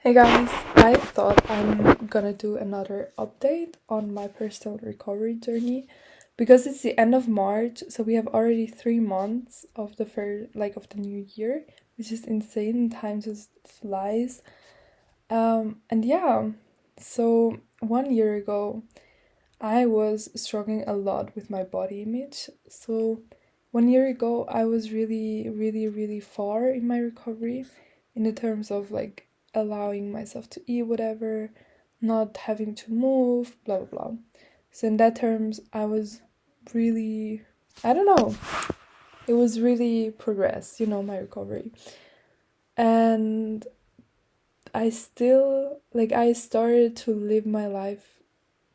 Hey guys, I thought I'm gonna do another update on my personal recovery journey because it's the end of March, so we have already 3 months of the first of the new year, which is insane. Time just flies. And yeah, so 1 year ago, I was struggling a lot with my body image. So 1 year ago, I was really, really, really far in my recovery in the terms of allowing myself to eat whatever, not having to move, blah, blah, blah. So in that terms, I was really, I don't know, it was really progressed, my recovery. And I started to live my life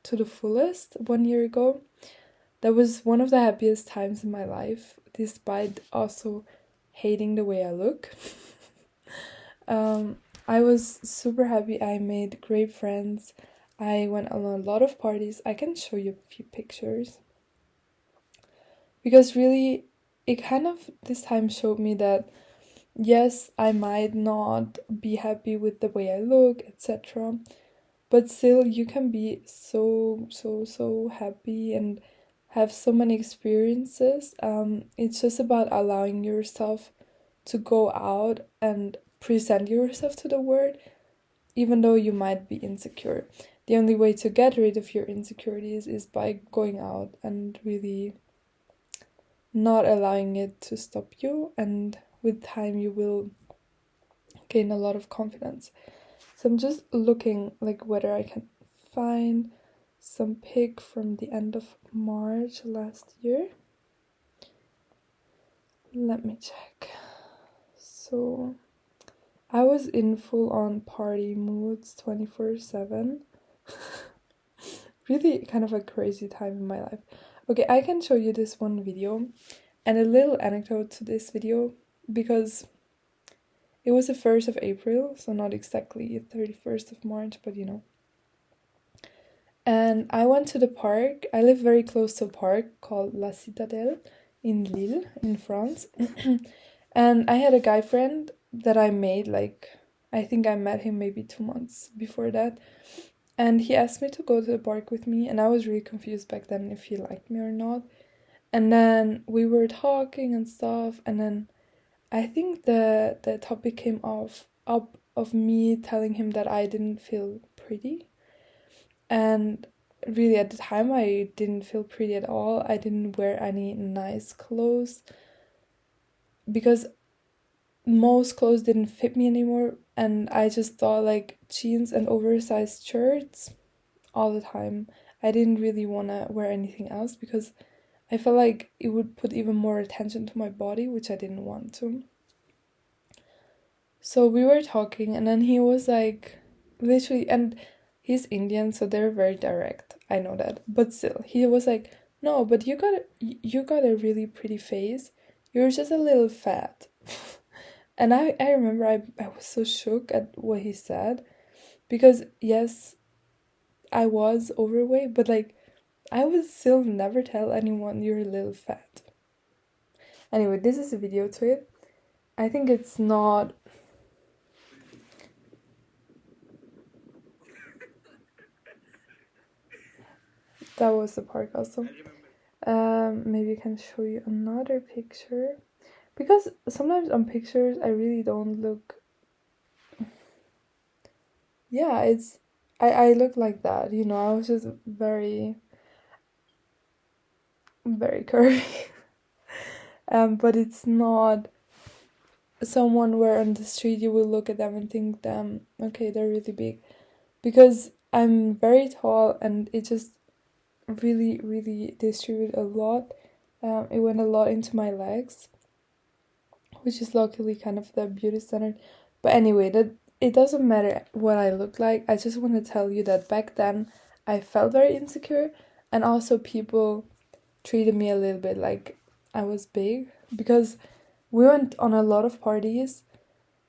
to the fullest 1 year ago. That was one of the happiest times in my life, despite also hating the way I look. I was super happy. I made great friends. I went on a lot of parties. I can show you a few pictures. Because really, it kind of this time showed me that yes, I might not be happy with the way I look, etc. But still, you can be so, so, so happy and have so many experiences. It's just about allowing yourself to go out and present yourself to the world, even though you might be insecure. The only way to get rid of your insecurities is by going out and really not allowing it to stop you. And with time, you will gain a lot of confidence. So I'm just looking whether I can find some pic from the end of March last year. Let me check. So I was in full on party moods 24/7. Really kind of a crazy time in my life. Okay, I can show you this one video and a little anecdote to this video because it was the 1st of April, so not exactly 31st of March, but And I went to the park. I live very close to a park called La Citadelle in Lille, in France. And I had a guy friend that I made, I think I met him maybe 2 months before that. And he asked me to go to the park with me, and I was really confused back then if he liked me or not. And then we were talking and stuff, and then I think the topic came up of me telling him that I didn't feel pretty. And really, at the time, I didn't feel pretty at all. I didn't wear any nice clothes because most clothes didn't fit me anymore. And I just thought jeans and oversized shirts all the time. I didn't really want to wear anything else because I felt like it would put even more attention to my body, which I didn't want to. So we were talking, and then he was literally, and he's Indian, so they're very direct. I know that, but still, he was like, "No, but you got a really pretty face. You're just a little fat." And I remember I was so shook at what he said because yes, I was overweight, but I would still never tell anyone you're a little fat. Anyway, this is a video to it. I think it's not. That was the park also. Maybe I can show you another picture because sometimes on pictures I really don't look. Yeah, I look like that. I was just very very curvy. But it's not someone where on the street you will look at them and think, damn, okay, they're really big, because I'm very tall and it just really really distributed a lot. It went a lot into my legs, which is luckily kind of the beauty standard. But anyway, that it doesn't matter what I look like. I just want to tell you that back then I felt very insecure, and also people treated me a little bit like I was big because we went on a lot of parties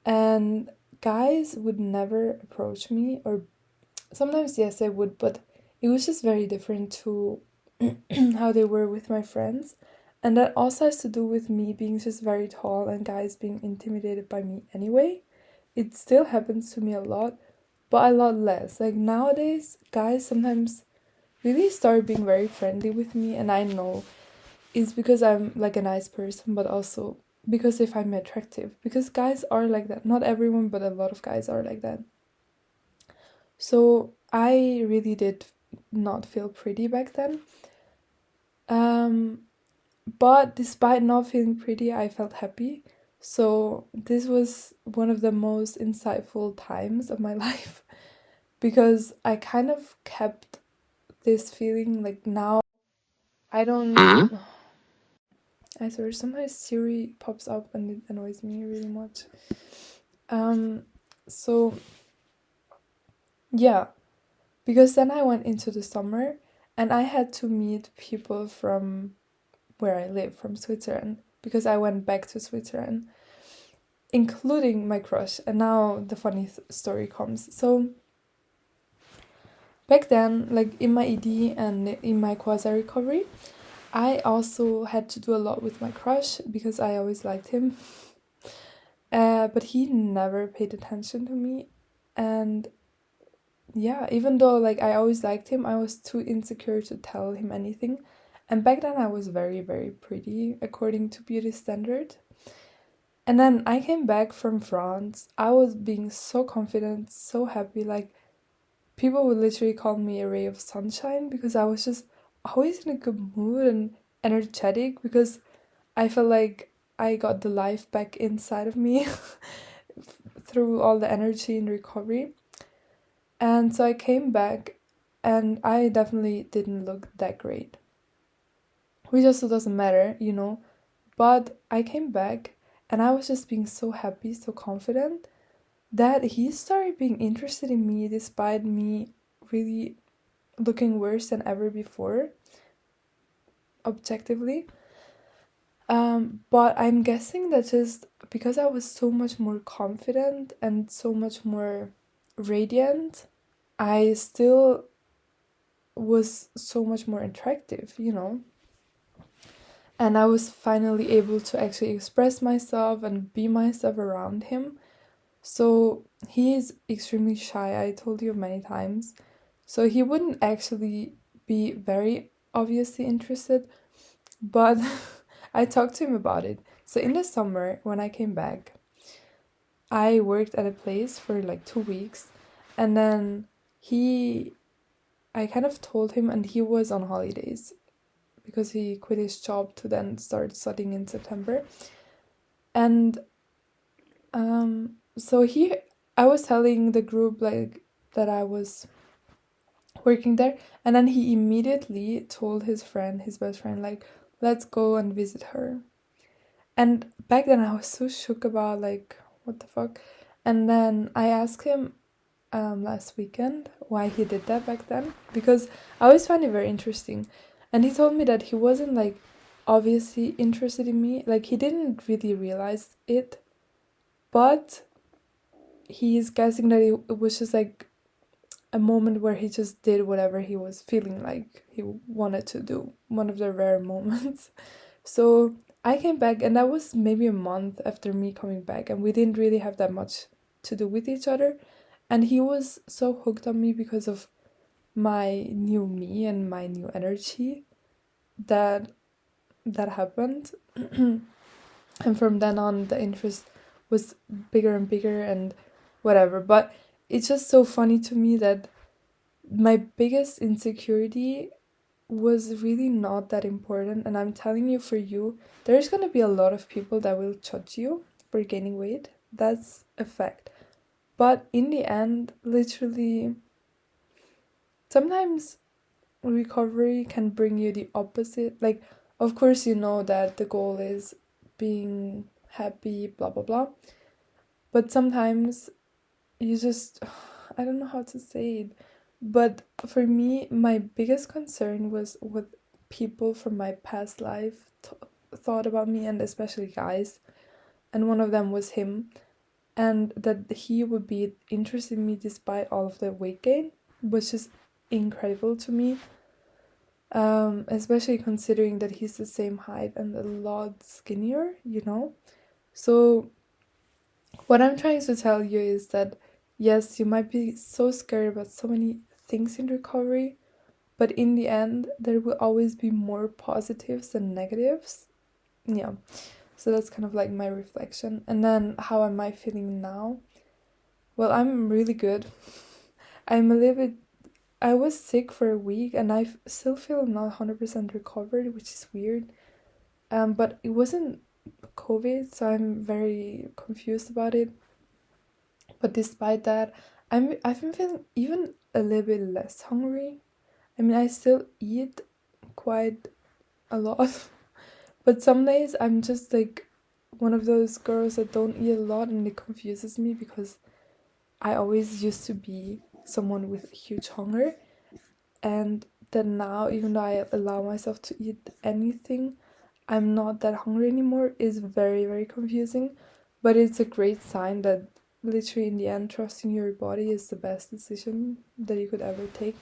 and guys would never approach me, or sometimes yes they would, but it was just very different to how they were with my friends. And that also has to do with me being just very tall and guys being intimidated by me anyway. It still happens to me a lot, but a lot less. Like nowadays, guys sometimes really start being very friendly with me, and I know it's because I'm like a nice person, but also because if I'm attractive. Because guys are like that. Not everyone, but a lot of guys are like that. So I really did not feel pretty back then. But despite not feeling pretty, I felt happy. So this was one of the most insightful times of my life because I kind of kept this feeling like now I don't. I swear sometimes Siri pops up and it annoys me really much. So yeah, because then I went into the summer and I had to meet people from where I live, from Switzerland, because I went back to Switzerland, including my crush. And now the funny story comes. So back then, like in my ED and in my quasi recovery, I also had to do a lot with my crush because I always liked him. But he never paid attention to me. And yeah, even though like I always liked him, I was too insecure to tell him anything. And back then I was very, very pretty according to beauty standard. And then I came back from France. I was being so confident, so happy. Like people would literally call me a ray of sunshine because I was just always in a good mood and energetic because I felt like I got the life back inside of me through all the energy in recovery. And so I came back and I definitely didn't look that great, which also doesn't matter, you know. But I came back and I was just being so happy, so confident that he started being interested in me despite me really looking worse than ever before, objectively. But I'm guessing that just because I was so much more confident and so much more radiant, I still was so much more attractive, you know? And I was finally able to actually express myself and be myself around him. So he is extremely shy, I told you many times. So he wouldn't actually be very obviously interested, but I talked to him about it. So in the summer, when I came back, I worked at a place for like 2 weeks, and then I kind of told him, and he was on holidays because he quit his job to then start studying in September. And so I was telling the group like that I was working there, and then he immediately told his friend, his best friend, like, let's go and visit her. And back then I was so shook about like what the fuck. And then I asked him last weekend why he did that back then because I always find it very interesting. And he told me that he wasn't like obviously interested in me, like he didn't really realize it, but he's guessing that it was just like a moment where he just did whatever he was feeling like he wanted to do, one of the rare moments. So I came back, and that was maybe a month after me coming back, and we didn't really have that much to do with each other. And he was so hooked on me because of my new me and my new energy that happened. And from then on, the interest was bigger and bigger and whatever. But it's just so funny to me that my biggest insecurity was really not that important. And I'm telling you, for you, there's gonna be a lot of people that will judge you for gaining weight. That's a fact. But in the end, literally, sometimes recovery can bring you the opposite. Like, of course, you know that the goal is being happy, blah, blah, blah. But sometimes you just, I don't know how to say it. But for me, my biggest concern was what people from my past life thought about me, and especially guys. And one of them was him. And that he would be interested in me despite all of the weight gain was just incredible to me. Especially considering that he's the same height and a lot skinnier, you know? So what I'm trying to tell you is that yes, you might be so scared about so many things in recovery, but in the end, there will always be more positives than negatives. Yeah, so that's kind of like my reflection. And then, how am I feeling now? Well, I'm really good. I'm a little bit. I was sick for a week and still feel not 100% recovered, which is weird. But it wasn't COVID, so I'm very confused about it. But despite that, I've been feeling even a little bit less hungry. I mean, I still eat quite a lot, but some days I'm just like one of those girls that don't eat a lot, and it confuses me because I always used to be someone with huge hunger, and then now, even though I allow myself to eat anything, I'm not that hungry anymore is very, very confusing. But it's a great sign that literally in the end, trusting your body is the best decision that you could ever take.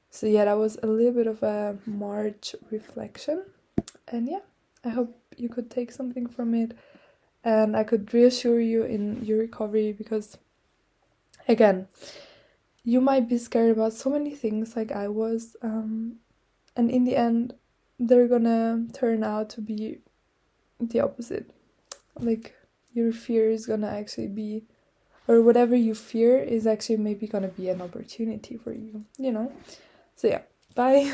So yeah, that was a little bit of a March reflection. And yeah, I hope you could take something from it and I could reassure you in your recovery because again, you might be scared about so many things like I was, and in the end, they're gonna turn out to be the opposite. Like, your fear is gonna actually be, or whatever you fear is actually maybe gonna be an opportunity for you, you know? So, yeah, bye.